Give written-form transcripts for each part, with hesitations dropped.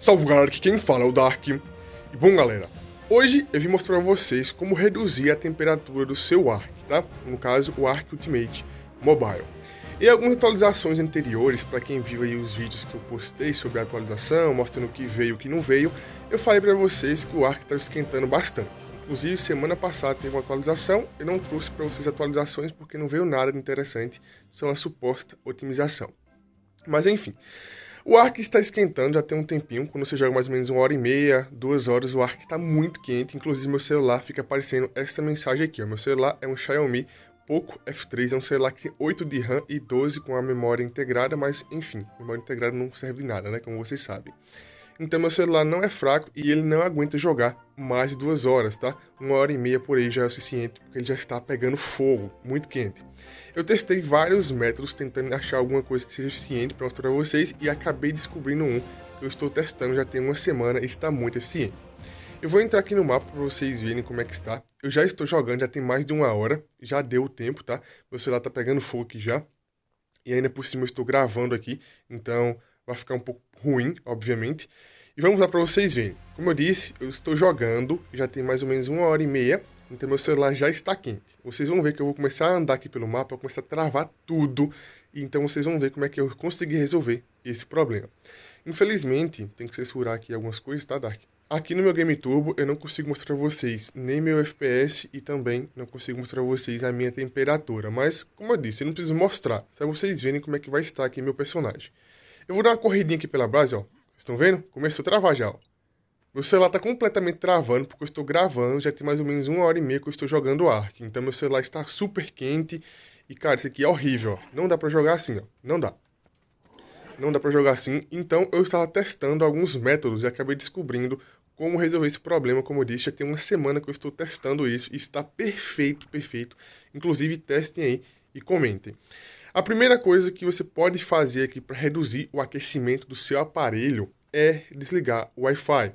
Salve galera, aqui quem fala é o Dark. E bom galera, hoje eu vim mostrar pra vocês como reduzir a temperatura do seu Ark, tá? No caso, o Ark Ultimate Mobile. E algumas atualizações anteriores, para quem viu aí os vídeos que eu postei sobre a atualização, mostrando o que veio e o que não veio, eu falei para vocês que o Ark estava esquentando bastante. Inclusive, semana passada teve uma atualização, eu não trouxe para vocês atualizações porque não veio nada de interessante, só uma suposta otimização. Mas enfim, o Ark está esquentando já tem um tempinho, quando você joga mais ou menos 1h30, 2 horas, o Ark está muito quente, inclusive meu celular fica aparecendo essa mensagem aqui, ó. Meu celular é um Xiaomi Poco F3, é um celular que tem 8 de RAM e 12 com a memória integrada, mas enfim, memória integrada não serve de nada, né, como vocês sabem. Então meu celular não é fraco e ele não aguenta jogar mais de 2 horas, tá? 1h30 por aí já é o suficiente, porque ele já está pegando fogo, muito quente. Eu testei vários métodos tentando achar alguma coisa que seja eficiente para mostrar para vocês e acabei descobrindo um que eu estou testando já tem uma semana e está muito eficiente. Eu vou entrar aqui no mapa para vocês verem como é que está. Eu já estou jogando, já tem mais de 1 hora, já deu o tempo, tá? Meu celular está pegando fogo aqui já. E ainda por cima eu estou gravando aqui, então vai ficar um pouco ruim, obviamente. E vamos lá para vocês verem. Como eu disse, eu estou jogando, já tem mais ou menos 1h30, então meu celular já está quente. Vocês vão ver que eu vou começar a andar aqui pelo mapa, começar a travar tudo, e então vocês vão ver como é que eu consegui resolver esse problema. Infelizmente, tem que censurar aqui algumas coisas, tá, Dark? Aqui no meu Game Turbo eu não consigo mostrar para vocês nem meu FPS e também não consigo mostrar para vocês a minha temperatura. Mas, como eu disse, eu não preciso mostrar, só vocês verem como é que vai estar aqui meu personagem. Eu vou dar uma corridinha aqui pela base, ó. Estão vendo? Começou a travar já, ó. Meu celular está completamente travando porque eu estou gravando, já tem mais ou menos 1h30 que eu estou jogando Ark. Então meu celular está super quente e, cara, isso aqui é horrível, ó. Não dá para jogar assim, ó. Não dá. Não dá para jogar assim. Então eu estava testando alguns métodos e acabei descobrindo como resolver esse problema. Como eu disse, já tem uma semana que eu estou testando isso e está perfeito, perfeito. Inclusive, testem aí e comentem. A primeira coisa que você pode fazer aqui para reduzir o aquecimento do seu aparelho é desligar o Wi-Fi.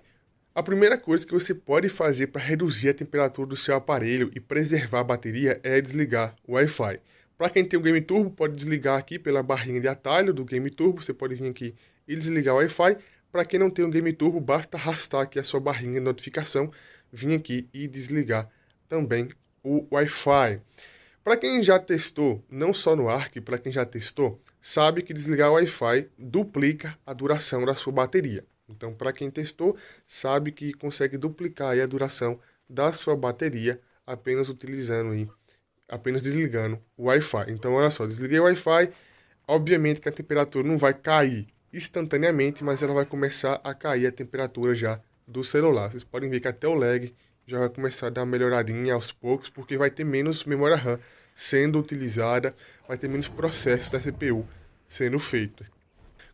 A primeira coisa que você pode fazer para reduzir a temperatura do seu aparelho e preservar a bateria é desligar o Wi-Fi. Para quem tem o Game Turbo, pode desligar aqui pela barrinha de atalho do Game Turbo, você pode vir aqui e desligar o Wi-Fi. Para quem não tem o Game Turbo, basta arrastar aqui a sua barrinha de notificação, vir aqui e desligar também o Wi-Fi. Para quem já testou, não só no Ark, para quem já testou, sabe que desligar o Wi-Fi duplica a duração da sua bateria. Então, para quem testou, sabe que consegue duplicar aí a duração da sua bateria apenas utilizando aí, apenas desligando o Wi-Fi. Então, olha só, desliguei o Wi-Fi, obviamente que a temperatura não vai cair instantaneamente, mas ela vai começar a cair a temperatura já do celular. Vocês podem ver que até o lag já vai começar a dar uma melhoradinha aos poucos, porque vai ter menos memória RAM sendo utilizada, vai ter menos processos da CPU sendo feito.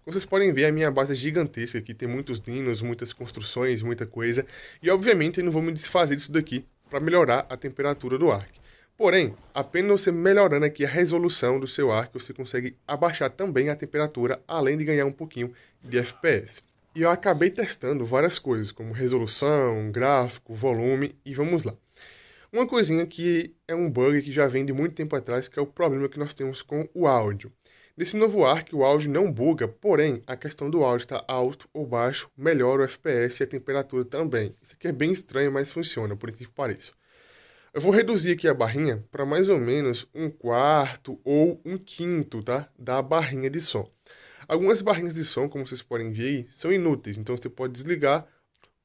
Como vocês podem ver, a minha base é gigantesca aqui, tem muitos dinos, muitas construções, muita coisa, e obviamente eu não vou me desfazer disso daqui para melhorar a temperatura do Ark. Porém, apenas você melhorando aqui a resolução do seu Ark, você consegue abaixar também a temperatura, além de ganhar um pouquinho de FPS. E eu acabei testando várias coisas, como resolução, gráfico, volume, e vamos lá. Uma coisinha que é um bug que já vem de muito tempo atrás, que é o problema que nós temos com o áudio. Nesse novo Ark, o áudio não buga, porém, a questão do áudio está alto ou baixo, melhora o FPS e a temperatura também. Isso aqui é bem estranho, mas funciona, por incrível que pareça. Eu vou reduzir aqui a barrinha para mais ou menos 1/4 ou 1/5, tá? Da barrinha de som. Algumas barrinhas de som, como vocês podem ver aí, são inúteis, então você pode desligar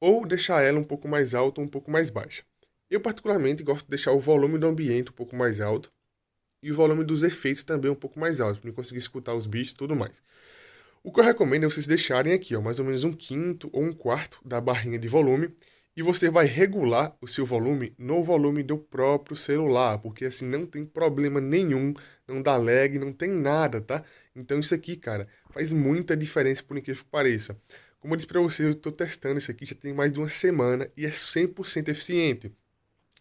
ou deixar ela um pouco mais alta ou um pouco mais baixa. Eu particularmente gosto de deixar o volume do ambiente um pouco mais alto e o volume dos efeitos também um pouco mais alto, para conseguir escutar os bichos e tudo mais. O que eu recomendo é vocês deixarem aqui, ó, mais ou menos 1/5 ou 1/4 da barrinha de volume, e você vai regular o seu volume no volume do próprio celular, porque assim não tem problema nenhum, não dá lag, não tem nada, tá? Então isso aqui, cara, faz muita diferença por incrível que pareça. Como eu disse pra vocês, eu tô testando isso aqui já tem mais de uma semana e é 100% eficiente.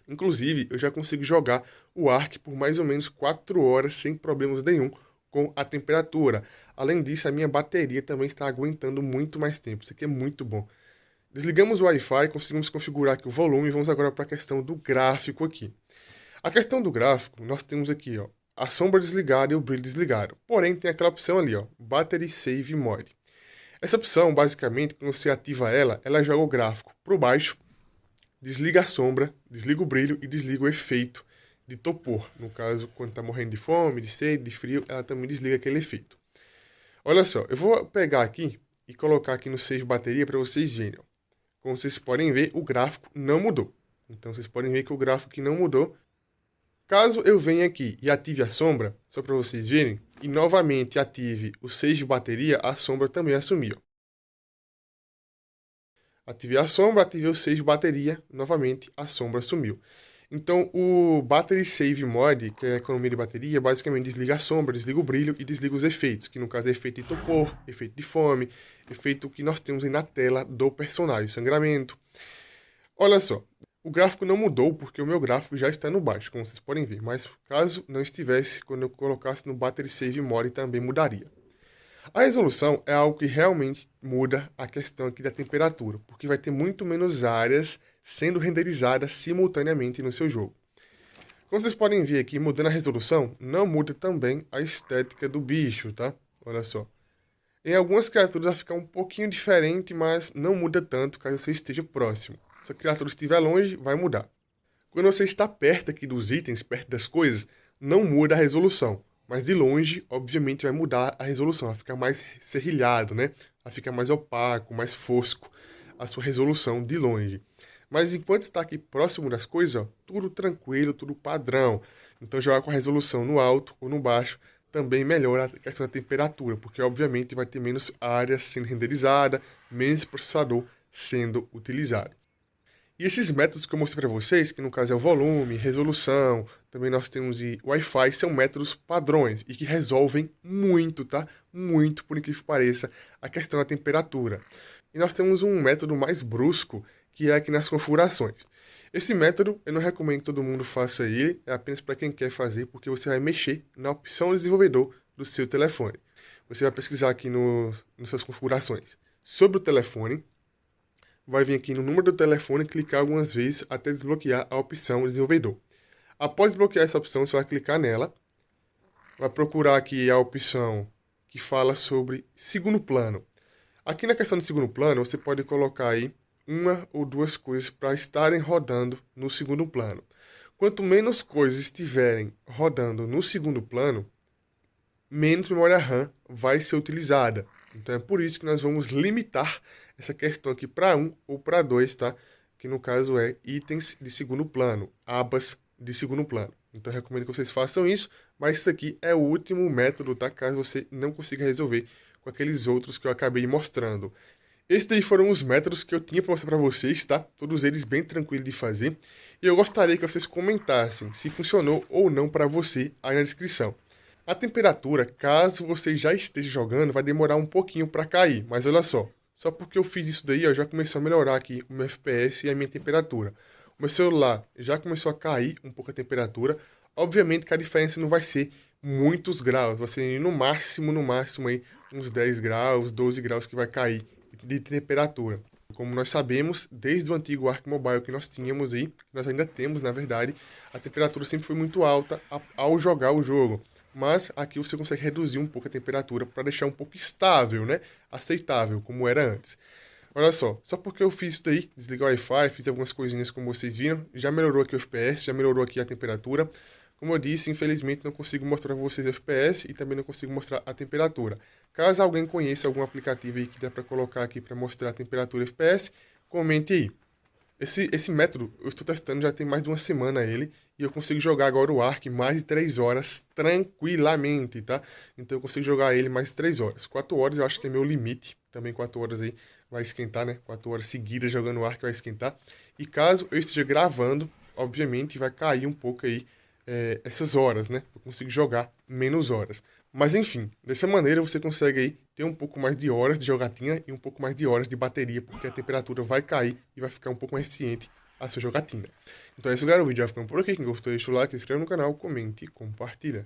Inclusive, eu já consigo jogar o Ark por mais ou menos 4 horas sem problemas nenhum com a temperatura. Além disso, a minha bateria também está aguentando muito mais tempo. Isso aqui é muito bom. Desligamos o Wi-Fi, conseguimos configurar aqui o volume e vamos agora para a questão do gráfico aqui. A questão do gráfico, nós temos aqui, ó, a sombra desligada e o brilho desligado. Porém, tem aquela opção ali, ó, Battery Save Mode. Essa opção, basicamente, quando você ativa ela, ela joga o gráfico para baixo, desliga a sombra, desliga o brilho e desliga o efeito de topor. No caso, quando está morrendo de fome, de sede, de frio, ela também desliga aquele efeito. Olha só, eu vou pegar aqui e colocar aqui no save bateria para vocês verem. Como vocês podem ver, o gráfico não mudou. Então, vocês podem ver que o gráfico aqui não mudou. Caso eu venha aqui e ative a sombra, só para vocês verem, e novamente ative o save bateria, a sombra também assumiu. Ativei a sombra, ativei o save bateria, novamente a sombra sumiu. Então, o Battery Save Mode, que é a economia de bateria, basicamente desliga a sombra, desliga o brilho e desliga os efeitos, que no caso é efeito de topor, efeito de fome, efeito que nós temos aí na tela do personagem, sangramento. Olha só, o gráfico não mudou porque o meu gráfico já está no baixo, como vocês podem ver, mas caso não estivesse, quando eu colocasse no Battery Save Mode também mudaria. A resolução é algo que realmente muda a questão aqui da temperatura, porque vai ter muito menos áreas sendo renderizadas simultaneamente no seu jogo. Como vocês podem ver aqui, mudando a resolução, não muda também a estética do bicho, tá? Olha só. Em algumas criaturas vai ficar um pouquinho diferente, mas não muda tanto caso você esteja próximo. Se a criatura estiver longe, vai mudar. Quando você está perto aqui dos itens, perto das coisas, não muda a resolução. Mas de longe, obviamente, vai mudar a resolução, vai ficar mais serrilhado, né? Vai ficar mais opaco, mais fosco a sua resolução de longe. Mas enquanto está aqui próximo das coisas, ó, tudo tranquilo, tudo padrão. Então jogar com a resolução no alto ou no baixo também melhora a questão da temperatura, porque obviamente vai ter menos área sendo renderizada, menos processador sendo utilizado. E esses métodos que eu mostrei para vocês, que no caso é o volume, resolução, também nós temos o Wi-Fi, são métodos padrões e que resolvem muito, tá? Muito, por incrível que pareça, a questão da temperatura. E nós temos um método mais brusco, que é aqui nas configurações. Esse método, eu não recomendo que todo mundo faça ele, é apenas para quem quer fazer, porque você vai mexer na opção desenvolvedor do seu telefone. Você vai pesquisar aqui nas suas configurações sobre o telefone, vai vir aqui no número do telefone e clicar algumas vezes até desbloquear a opção desenvolvedor. Após desbloquear essa opção, você vai clicar nela, vai procurar aqui a opção que fala sobre segundo plano. Aqui na questão de segundo plano, você pode colocar aí uma ou duas coisas para estarem rodando no segundo plano. Quanto menos coisas estiverem rodando no segundo plano, menos memória RAM vai ser utilizada. Então é por isso que nós vamos limitar essa questão aqui para 1 ou para 2, tá? Que no caso é itens de segundo plano, abas de segundo plano. Então eu recomendo que vocês façam isso, mas isso aqui é o último método, tá? Caso você não consiga resolver com aqueles outros que eu acabei mostrando. Esses daí foram os métodos que eu tinha para mostrar para vocês, tá? Todos eles bem tranquilos de fazer. E eu gostaria que vocês comentassem se funcionou ou não para você aí na descrição. A temperatura, caso você já esteja jogando, vai demorar um pouquinho para cair. Mas olha só porque eu fiz isso daí, ó, já começou a melhorar aqui o meu FPS e a minha temperatura. O meu celular já começou a cair um pouco a temperatura. Obviamente que a diferença não vai ser muitos graus, vai ser no máximo aí uns 10 graus, 12 graus que vai cair de temperatura. Como nós sabemos, desde o antigo Ark Mobile que nós tínhamos aí, nós ainda temos, na verdade, a temperatura sempre foi muito alta ao jogar o jogo. Mas aqui você consegue reduzir um pouco a temperatura para deixar um pouco estável, né? Aceitável, como era antes. Olha só porque eu fiz isso daí, desliguei o Wi-Fi, fiz algumas coisinhas como vocês viram, já melhorou aqui o FPS, já melhorou aqui a temperatura. Como eu disse, infelizmente não consigo mostrar para vocês o FPS e também não consigo mostrar a temperatura. Caso alguém conheça algum aplicativo aí que dá para colocar aqui para mostrar a temperatura e FPS, comente aí. Esse método eu estou testando já tem mais de uma semana ele, e eu consigo jogar agora o Ark mais de 3 horas tranquilamente, tá? Então eu consigo jogar ele mais de 3 horas. 4 horas eu acho que é meu limite, também 4 horas aí vai esquentar, né? 4 horas seguidas jogando o Ark vai esquentar. E caso eu esteja gravando, obviamente vai cair um pouco aí essas horas, né? Eu consigo jogar menos horas. Mas enfim, dessa maneira você consegue aí ter um pouco mais de horas de jogatina e um pouco mais de horas de bateria, porque a temperatura vai cair e vai ficar um pouco mais eficiente a sua jogatina. Então é isso, galera. O vídeo vai ficando por aqui. Quem gostou, deixa o like, se inscreva no canal, comente e compartilha.